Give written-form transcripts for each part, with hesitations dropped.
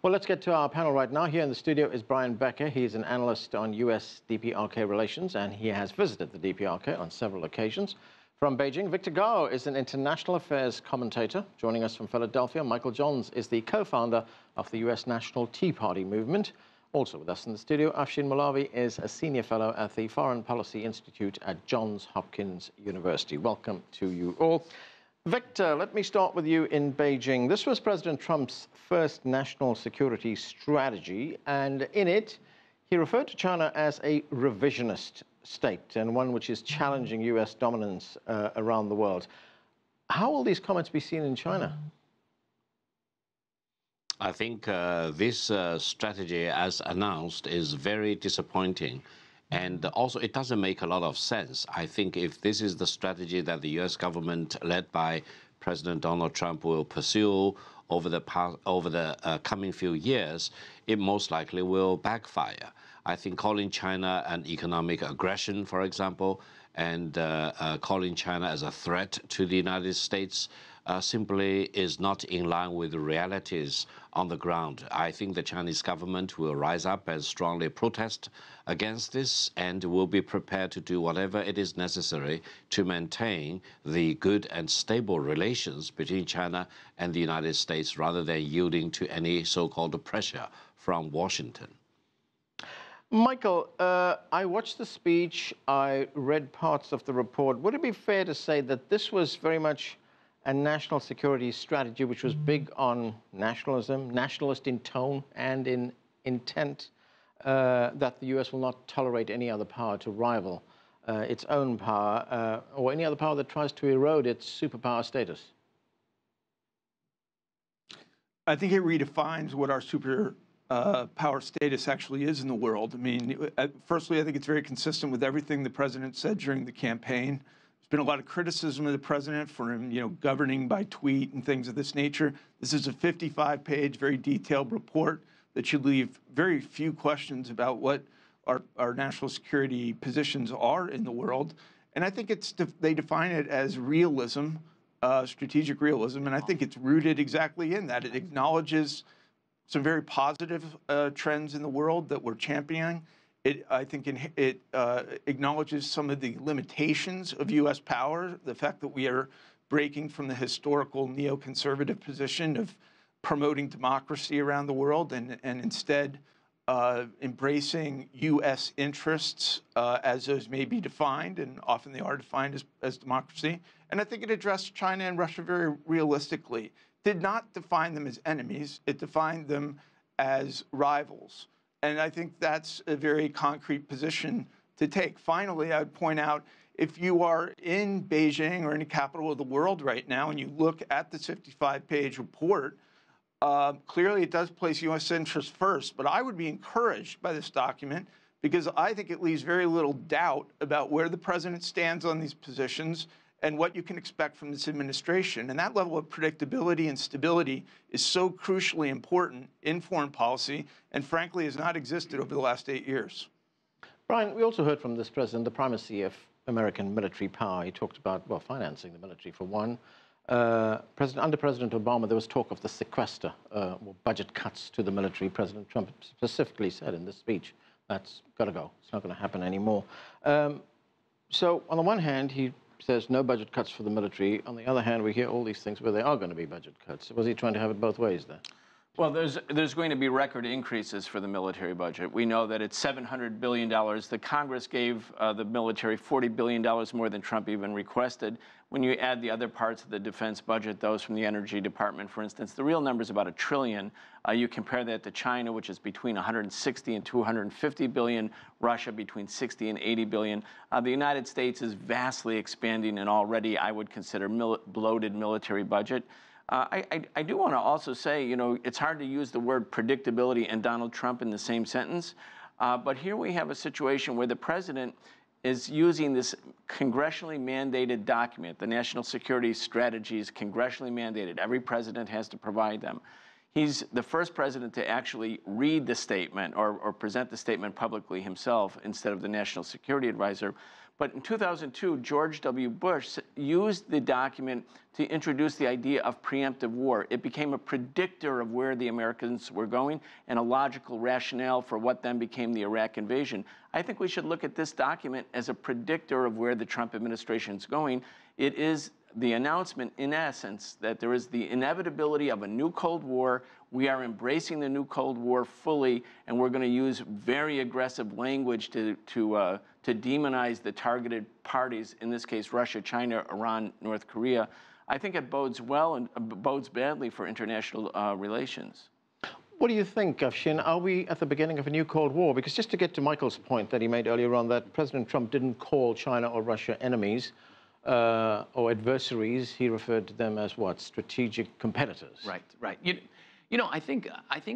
Well, let's get to our panel right now. Here in the studio is Brian Becker. He's an analyst on U.S. DPRK relations, and he has visited the DPRK on several occasions. From Beijing, Victor Gao is an international affairs commentator. Joining us from Philadelphia, Michael Johns is the co-founder of the U.S. National Tea Party movement. Also with us in the studio, Afshin Molavi is a senior fellow at the Foreign Policy Institute at Johns Hopkins University. Welcome to you all. Victor, let me start with you in Beijing. This was President Trump's first national security strategy, and in it, he referred to China as a revisionist state and one which is challenging U.S. dominance around the world. How will these comments be seen in China? I think this strategy, as announced, is very disappointing. And also, it doesn't make a lot of sense. I think if this is the strategy that the U.S. government, led by President Donald Trump, will pursue over the coming few years, it most likely will backfire. I think calling China an economic aggression, for example, and calling China as a threat to the United States simply is not in line with the realities on the ground. I think the Chinese government will rise up and strongly protest against this and will be prepared to do whatever it is necessary to maintain the good and stable relations between China and the United States rather than yielding to any so-called pressure from Washington. Michael, I watched the speech, I read parts of the report. Would it be fair to say that this was very much a national security strategy which was big on nationalism, nationalist in tone and in intent, that the U.S. will not tolerate any other power to rival its own power or any other power that tries to erode its superpower status? I think it redefines what our superpower status actually is in the world. I mean, firstly, I think it's very consistent with everything the president said during the campaign. Been a lot of criticism of the president for him, governing by tweet and things of this nature. This is a 55-page, very detailed report that should leave very few questions about what our national security positions are in the world. And I think they define it as realism, strategic realism, and I think it's rooted exactly in that. It acknowledges some very positive trends in the world that we're championing. I think it acknowledges some of the limitations of U.S. power, the fact that we are breaking from the historical neoconservative position of promoting democracy around the world and instead embracing U.S. interests as those may be defined, and often they are defined as democracy. And I think it addressed China and Russia very realistically. Did not define them as enemies. It defined them as rivals. And I think that's a very concrete position to take. Finally, I would point out, if you are in Beijing or any capital of the world right now and you look at this 55-page report, clearly it does place U.S. interests first. But I would be encouraged by this document because I think it leaves very little doubt about where the president stands on these positions and what you can expect from this administration. And that level of predictability and stability is so crucially important in foreign policy and frankly has not existed over the last 8 years. Brian, we also heard from this president the primacy of American military power. He talked about, well, financing the military for one. Under President Obama, there was talk of the sequester, or budget cuts to the military. President Trump specifically said in this speech, that's got to go. It's not going to happen anymore. So on the one hand, he says no budget cuts for the military. On the other hand, we hear all these things where there are going to be budget cuts. Was he trying to have it both ways there? Well, there's going to be record increases for the military budget. We know that it's $700 billion. The Congress gave the military $40 billion more than Trump even requested. When you add the other parts of the defense budget, those from the Energy Department, for instance, the real number is about $1 trillion. You compare that to China, which is between 160 and 250 billion, Russia between 60 and 80 billion. The United States is vastly expanding an already, I would consider, bloated military budget. I do want to also say, it's hard to use the word predictability and Donald Trump in the same sentence. But here we have a situation where the president is using this congressionally mandated document. The national security strategy is congressionally mandated. Every president has to provide them. He's the first president to actually read the statement or present the statement publicly himself instead of the National Security Advisor. But in 2002, George W. Bush used the document to introduce the idea of preemptive war. It became a predictor of where the Americans were going and a logical rationale for what then became the Iraq invasion. I think we should look at this document as a predictor of where the Trump administration is going. It is the announcement, in essence, that there is the inevitability of a new Cold War. We are embracing the new Cold War fully, and we're going to use very aggressive language to demonize the targeted parties, in this case, Russia, China, Iran, North Korea. I think it bodes well and bodes badly for international relations. What do you think, Afshin? Are we at the beginning of a new Cold War? Because just to get to Michael's point that he made earlier on, that President Trump didn't call China or Russia enemies or adversaries. He referred to them as what? Strategic competitors. Right, right. You know, I think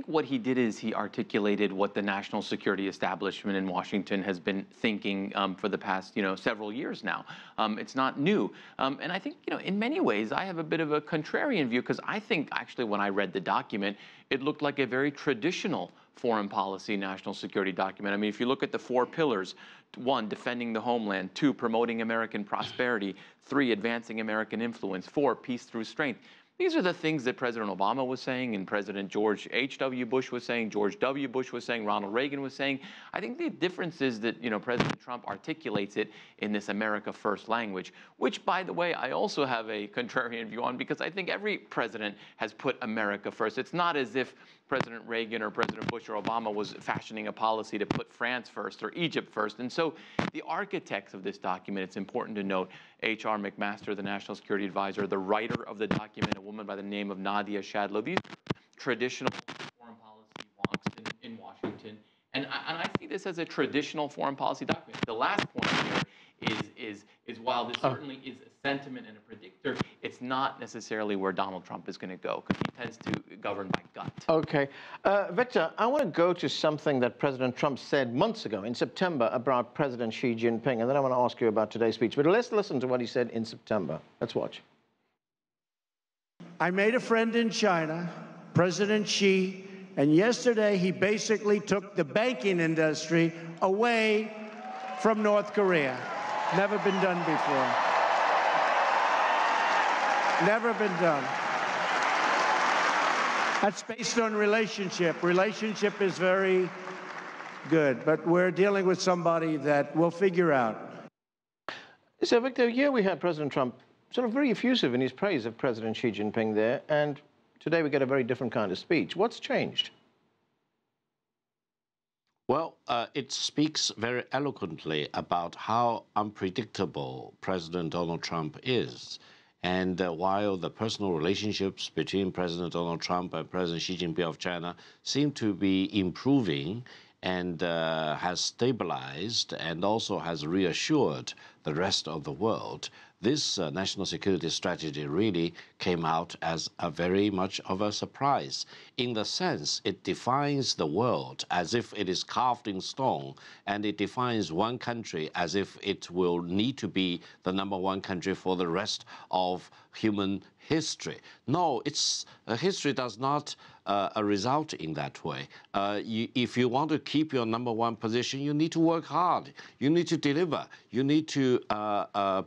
what he did is he articulated what the national security establishment in Washington has been thinking for the past, several years now. It's not new. And I think, in many ways, I have a bit of a contrarian view because I think actually when I read the document, it looked like a very traditional foreign policy national security document. I mean, if you look at the 4 pillars, 1, defending the homeland, 2, promoting American prosperity, 3, advancing American influence, 4, peace through strength. These are the things that President Obama was saying and President George H.W. Bush was saying, George W. Bush was saying, Ronald Reagan was saying. I think the difference is that, President Trump articulates it in this America First language, which, by the way, I also have a contrarian view on because I think every president has put America first. It's not as if President Reagan or President Bush or Obama was fashioning a policy to put France first or Egypt first. And so the architects of this document, it's important to note, H.R. McMaster, the National Security Advisor, the writer of the document, a woman by the name of Nadia Shadlow. These are traditional foreign policy wonks in Washington. And I see this as a traditional foreign policy document. The last point here is while this certainly is a sentiment and a predictor, it's not necessarily where Donald Trump is going to go because he tends to govern by gut. Okay. Victor, I want to go to something that President Trump said months ago in September about President Xi Jinping, and then I want to ask you about today's speech. But let's listen to what he said in September. Let's watch. I made a friend in China, President Xi, and yesterday he basically took the banking industry away from North Korea. Never been done before. Never been done. That's based on relationship. Relationship is very good, but we're dealing with somebody that we'll figure out. So, Victor, here we had President Trump sort of very effusive in his praise of President Xi Jinping there, and today we get a very different kind of speech. What's changed? Well, it speaks very eloquently about how unpredictable President Donald Trump is. And while the personal relationships between President Donald Trump and President Xi Jinping of China seem to be improving and has stabilized and also has reassured the rest of the world, this national security strategy really came out as a very much of a surprise. In the sense, it defines the world as if it is carved in stone, and it defines one country as if it will need to be the #1 country for the rest of human history. No, history does not result in that way. If you want to keep your #1 position, you need to work hard. You need to deliver. You need to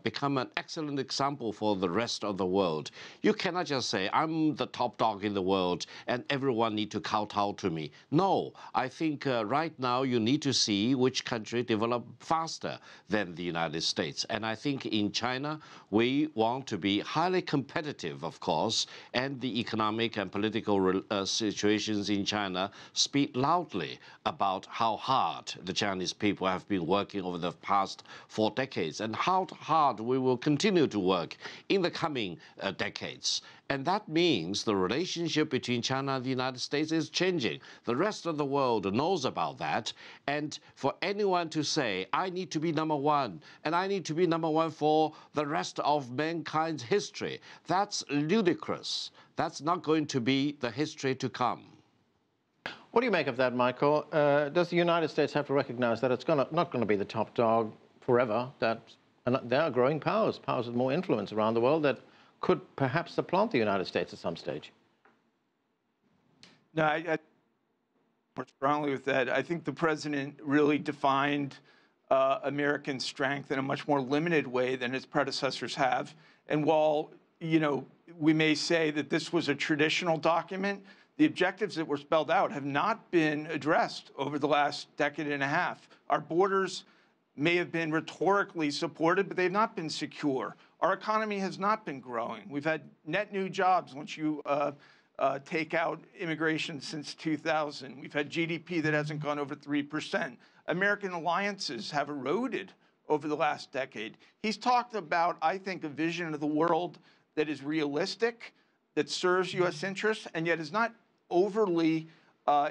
become an excellent example for the rest of the world. You cannot just say, I'm the top dog in the world and everyone need to kowtow to me. No, I think right now you need to see which country develop faster than the United States. And I think in China, we want to be highly competitive, of course, and the economic and political situations in China speak loudly about how hard the Chinese people have been working over the past 4 decades and how hard we will continue to work in the coming decades. And that means the relationship between China and the United States is changing. The rest of the world knows about that. And for anyone to say, I need to be #1, and I need to be #1 for the rest of mankind's history, that's ludicrous. That's not going to be the history to come. What do you make of that, Michael? Does the United States have to recognize that it's not going to be the top dog forever? And there are growing powers with more influence around the world that could perhaps supplant the United States at some stage? No, I more strongly with that. I think the president really defined American strength in a much more limited way than his predecessors have. And while, you know, we may say that this was a traditional document, the objectives that were spelled out have not been addressed over the last decade and a half. Our borders may have been rhetorically supported, but they've not been secure. Our economy has not been growing. We've had net new jobs once you take out immigration since 2000. We've had GDP that hasn't gone over 3%. American alliances have eroded over the last decade. He's talked about, I think, a vision of the world that is realistic, that serves U.S. interests, and yet is not overly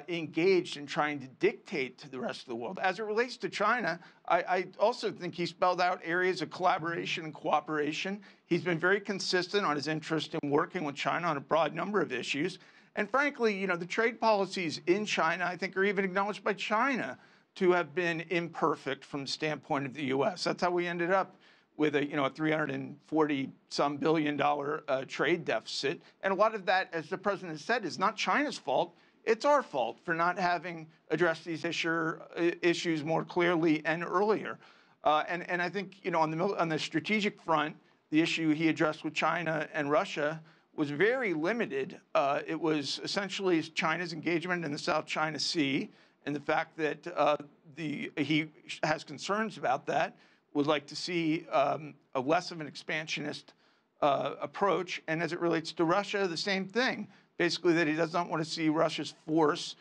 engaged in trying to dictate to the rest of the world. As it relates to China, I also think he spelled out areas of collaboration and cooperation. He's been very consistent on his interest in working with China on a broad number of issues. And frankly, you know, the trade policies in China, I think, are even acknowledged by China to have been imperfect from the standpoint of the U.S. That's how we ended up with a, you know, a $340-some billion trade deficit. And a lot of that, as the president said, is not China's fault. It's our fault for not having addressed these issues more clearly and earlier. And I think, you know, on the strategic front, the issue he addressed with China and Russia was very limited. It was essentially China's engagement in the South China Sea, and the fact that he has concerns about that, would like to see a less of an expansionist approach. And as it relates to Russia, the same thing. Basically, that he does not want to see Russia's force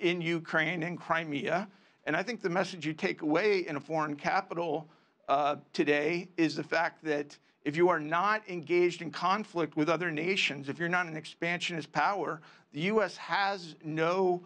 in Ukraine and Crimea. And I think the message you take away in a foreign capital today is the fact that if you are not engaged in conflict with other nations, if you're not an expansionist power, the U.S. has no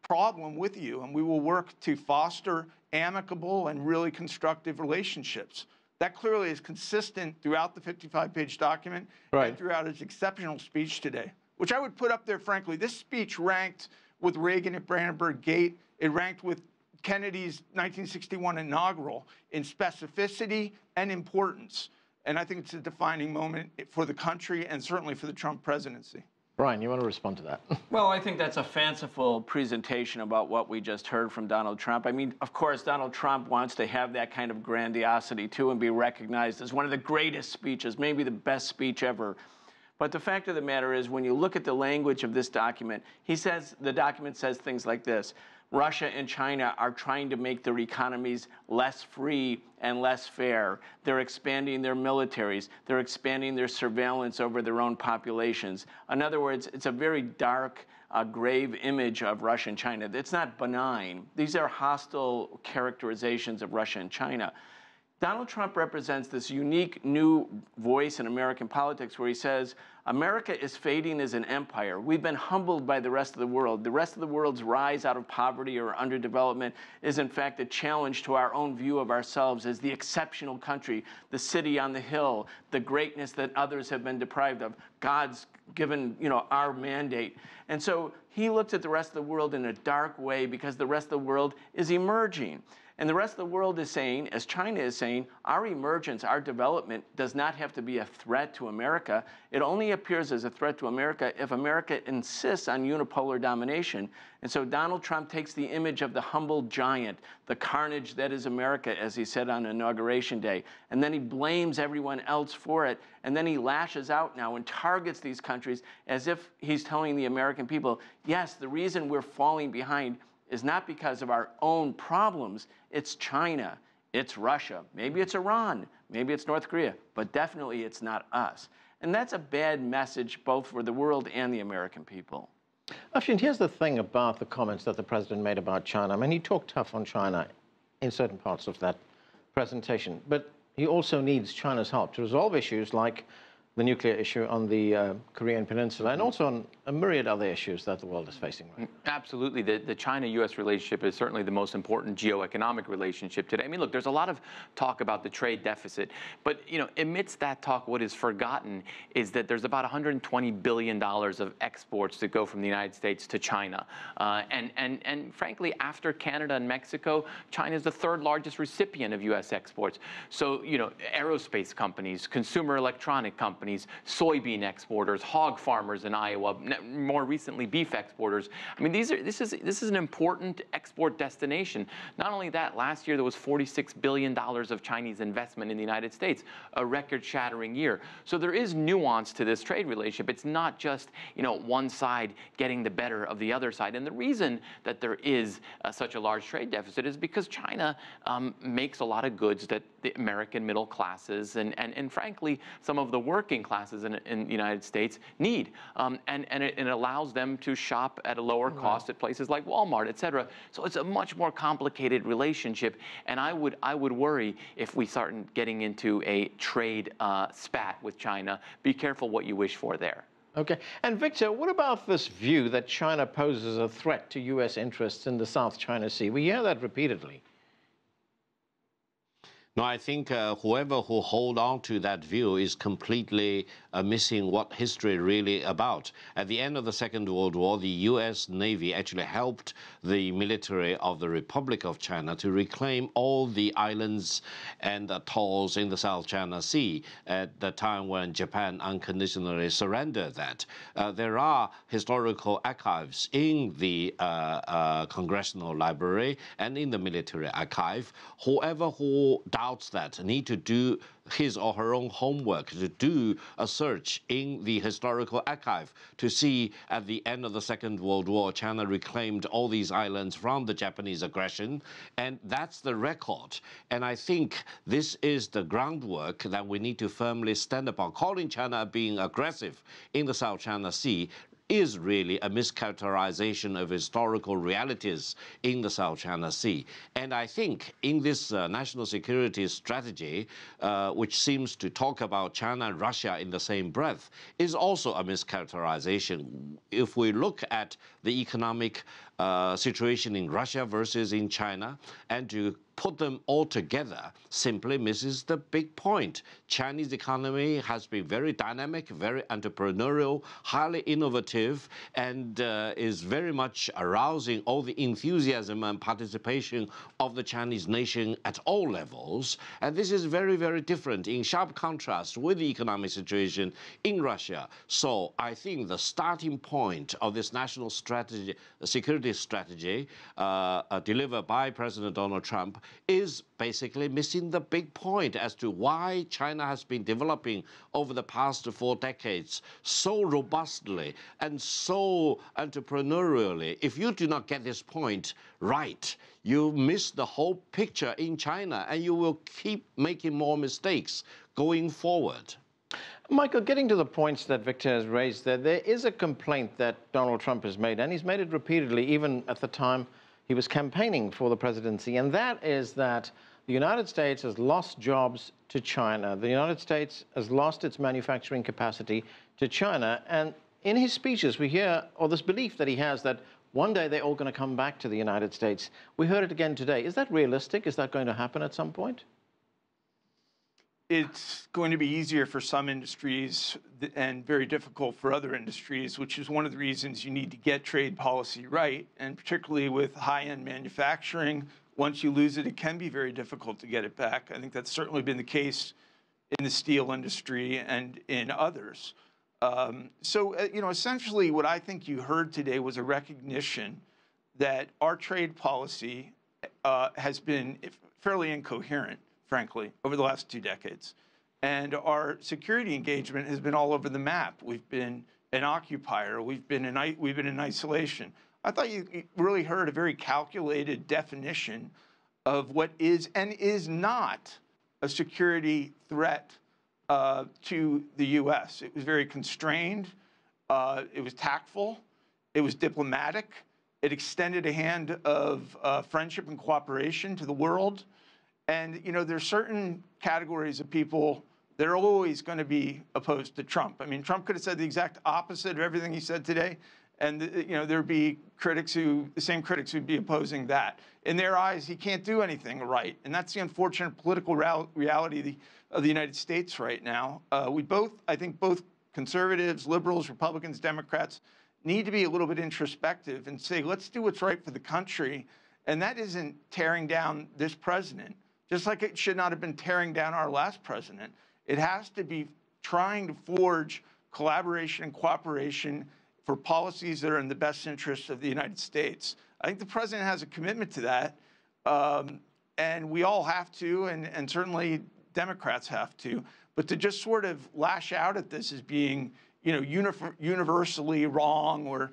problem with you, and we will work to foster amicable and really constructive relationships. That clearly is consistent throughout the 55-page document and throughout his exceptional speech today, which I would put up there, frankly. This speech ranked with Reagan at Brandenburg Gate. It ranked with Kennedy's 1961 inaugural in specificity and importance. And I think it's a defining moment for the country and certainly for the Trump presidency. Brian, you want to respond to that? Well, I think that's a fanciful presentation about what we just heard from Donald Trump. I mean, of course, Donald Trump wants to have that kind of grandiosity, too, and be recognized as one of the greatest speeches, maybe the best speech ever. But the fact of the matter is, when you look at the language of this document, the document says things like this: Russia and China are trying to make their economies less free and less fair. They're expanding their militaries. They're expanding their surveillance over their own populations. In other words, it's a very dark, grave image of Russia and China. It's not benign. These are hostile characterizations of Russia and China. Donald Trump represents this unique new voice in American politics where he says, America is fading as an empire. We've been humbled by the rest of the world. The rest of the world's rise out of poverty or underdevelopment is, in fact, a challenge to our own view of ourselves as the exceptional country, the city on the hill, the greatness that others have been deprived of. God's given, you know, our mandate. And so he looks at the rest of the world in a dark way because the rest of the world is emerging. And the rest of the world is saying, as China is saying, our emergence, our development does not have to be a threat to America. It only appears as a threat to America if America insists on unipolar domination. And so Donald Trump takes the image of the humble giant, the carnage that is America, as he said on Inauguration Day, and then he blames everyone else for it. And then he lashes out now and targets these countries as if he's telling the American people, yes, the reason we're falling behind is not because of our own problems. It's China, it's Russia, maybe it's Iran, maybe it's North Korea, but definitely it's not us. And that's a bad message both for the world and the American people. Afshin, here's the thing about the comments that the president made about China. I mean, he talked tough on China in certain parts of that presentation, but he also needs China's help to resolve issues like the nuclear issue on the Korean Peninsula, and also on a myriad other issues that the world is facing right now. Absolutely. The China-U.S. relationship is certainly the most important geoeconomic relationship today. I mean, look, there's a lot of talk about the trade deficit, but, you know, amidst that talk, what is forgotten is that there's about $120 billion of exports that go from the United States to China. And frankly, after Canada and Mexico, China is the third largest recipient of U.S. exports. So, you know, aerospace companies, consumer electronic companies, companies, soybean exporters, hog farmers in Iowa, more recently beef exporters. I mean, this is an important export destination. Not only that, last year there was $46 billion of Chinese investment in the United States, a record-shattering year. So there is nuance to this trade relationship. It's not just, one side getting the better of the other side. And the reason that there is such a large trade deficit is because China makes a lot of goods that the American middle classes and frankly, some of the working classes in the United States need. And it allows them to shop at a lower cost at places like Walmart, et cetera. So it's a much more complicated relationship. And I would worry if we start getting into a trade spat with China. Be careful what you wish for there. Okay. And Victor, what about this view that China poses a threat to U.S. interests in the South China Sea? We hear that repeatedly. No, I think whoever who hold on to that view is completely missing what history really about. At the end of the Second World War, the U.S. Navy actually helped the military of the Republic of China to reclaim all the islands and atolls in the South China Sea at the time when Japan unconditionally surrendered that. There are historical archives in the Congressional Library and in the military archive. Whoever who doubts that need to do his or her own homework, to do a search in the historical archive to see at the end of the Second World War, China reclaimed all these islands from the Japanese aggression, and that's the record. And I think this is the groundwork that we need to firmly stand upon. Calling China being aggressive in the South China Sea is really a mischaracterization of historical realities in the South China Sea. And I think in this national security strategy, which seems to talk about China and Russia in the same breath, is also a mischaracterization. If we look at the economic situation in Russia versus in China, and to put them all together simply misses the big point. Chinese economy has been very dynamic, very entrepreneurial, highly innovative, and is very much arousing all the enthusiasm and participation of the Chinese nation at all levels. And this is very, very different, in sharp contrast with the economic situation in Russia. So I think the starting point of this national strategy, security strategy delivered by President Donald Trump is basically missing the big point as to why China has been developing over the past 4 decades so robustly and so entrepreneurially. If you do not get this point right, you miss the whole picture in China, and you will keep making more mistakes going forward. Michael, getting to the points that Victor has raised there is a complaint that Donald Trump has made, and he's made it repeatedly, even at the time he was campaigning for the presidency, and that is that the United States has lost jobs to China. The United States has lost its manufacturing capacity to China. And in his speeches, we hear, or this belief that he has, that one day they're all going to come back to the United States. We heard it again today. Is that realistic? Is that going to happen at some point? It's going to be easier for some industries and very difficult for other industries, which is one of the reasons you need to get trade policy right. And particularly with high-end manufacturing, once you lose it, it can be very difficult to get it back. I think that's certainly been the case in the steel industry and in others. Essentially what I think you heard today was a recognition that our trade policy has been fairly incoherent, frankly, over the last 2 decades. And our security engagement has been all over the map. We've been an occupier. We've been in isolation. I thought you really heard a very calculated definition of what is and is not a security threat to the U.S. It was very constrained. It was tactful. It was diplomatic. It extended a hand of friendship and cooperation to the world. And, there's certain categories of people that are always going to be opposed to Trump. I mean, Trump could have said the exact opposite of everything he said today. And, there'd be the same critics who'd be opposing that. In their eyes, he can't do anything right. And that's the unfortunate political reality of the United States right now. I think both conservatives, liberals, Republicans, Democrats need to be a little bit introspective and say, let's do what's right for the country. And that isn't tearing down this president, just like it should not have been tearing down our last president. It has to be trying to forge collaboration and cooperation for policies that are in the best interest of the United States. I think the president has a commitment to that, and we all have to, and certainly Democrats have to. But to just sort of lash out at this as being, universally wrong or,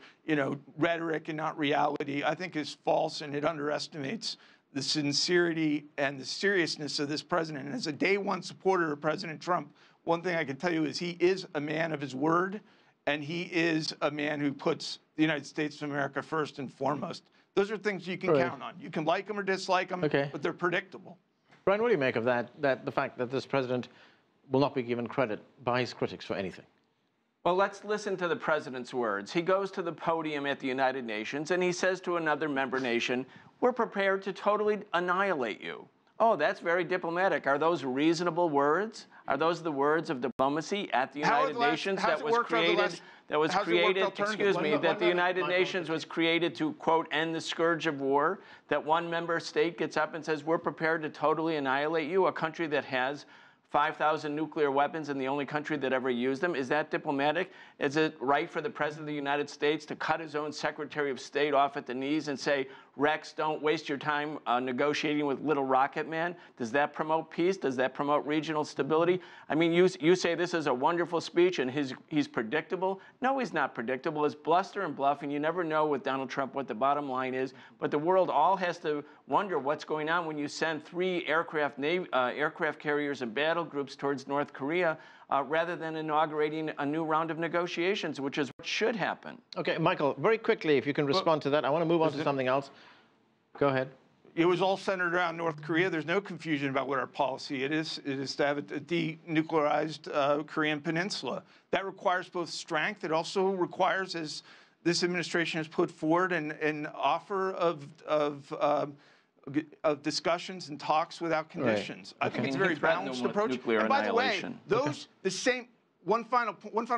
rhetoric and not reality, I think is false, and it underestimates the sincerity and the seriousness of this president. And as a day one supporter of President Trump, one thing I can tell you is he is a man of his word, and he is a man who puts the United States of America first and foremost. Those are things you can count on. You can like them or dislike them, but they're predictable. Brian, what do you make of that the fact that this president will not be given credit by his critics for anything? Well, let's listen to the president's words. He goes to the podium at the United Nations and he says to another member nation, "We're prepared to totally annihilate you." Oh, that's very diplomatic. Are those reasonable words? Are those the words of diplomacy at the United Nations that was created? That the United Nations was created to, quote, end the scourge of war, that one member state gets up and says, we're prepared to totally annihilate you, a country that has 5,000 nuclear weapons and the only country that ever used them. Is that diplomatic? Is it right for the President of the United States to cut his own Secretary of State off at the knees and say, Rex, don't waste your time negotiating with Little Rocket Man? Does that promote peace? Does that promote regional stability? I mean, you say this is a wonderful speech and he's predictable. No, he's not predictable. It's bluster and bluff, and you never know with Donald Trump what the bottom line is. But the world all has to wonder what's going on when you send 3 aircraft carriers and battle groups towards North Korea rather than inaugurating a new round of negotiations, which is what should happen. Okay, Michael, very quickly, if you can respond to that. I want to move on to something else. Go ahead. It was all centered around North Korea. There's no confusion about what our policy it is. It is to have a denuclearized Korean peninsula. That requires both strength. It also requires, as this administration has put forward, an offer of discussions and talks without conditions. Right. I think it's a very balanced approach. And by the way, one final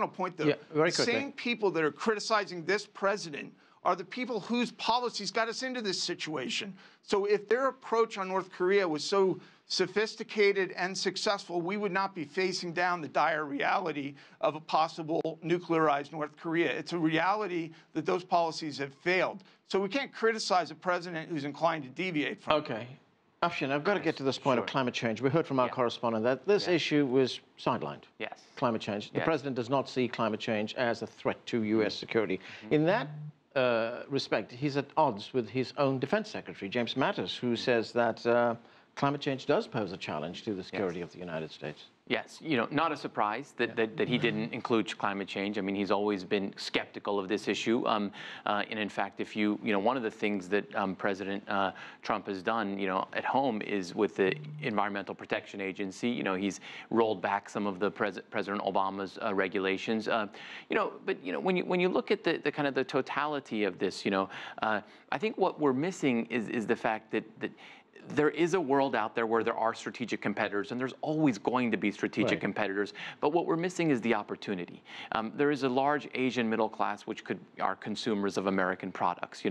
point though, the same people that are criticizing this president are the people whose policies got us into this situation. So if their approach on North Korea was so sophisticated and successful, we would not be facing down the dire reality of a possible nuclearized North Korea. It's a reality that those policies have failed. So we can't criticize a president who's inclined to deviate from it. Okay. Afshin, I've got to get to this point of climate change. We heard from our correspondent that this issue was sidelined. Yes. Climate change. The president does not see climate change as a threat to U.S. security. In that respect, he's at odds with his own defense secretary, James Mattis, who says that climate change does pose a challenge to the security of the United States. Yes, not a surprise that he didn't include climate change. I mean, he's always been skeptical of this issue. And in fact, if one of the things that President Trump has done, at home is with the Environmental Protection Agency. He's rolled back some of the President Obama's regulations. But when you look at the kind of the totality of this, I think what we're missing is the fact that there is a world out there where there are strategic competitors, and there's always going to be strategic competitors. But what we're missing is the opportunity. There is a large Asian middle class which are consumers of American products.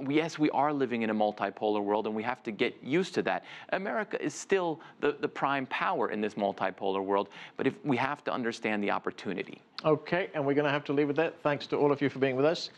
Yes, we are living in a multipolar world, and we have to get used to that. America is still the prime power in this multipolar world, but we have to understand the opportunity. Okay, and we're going to have to leave it there. Thanks to all of you for being with us.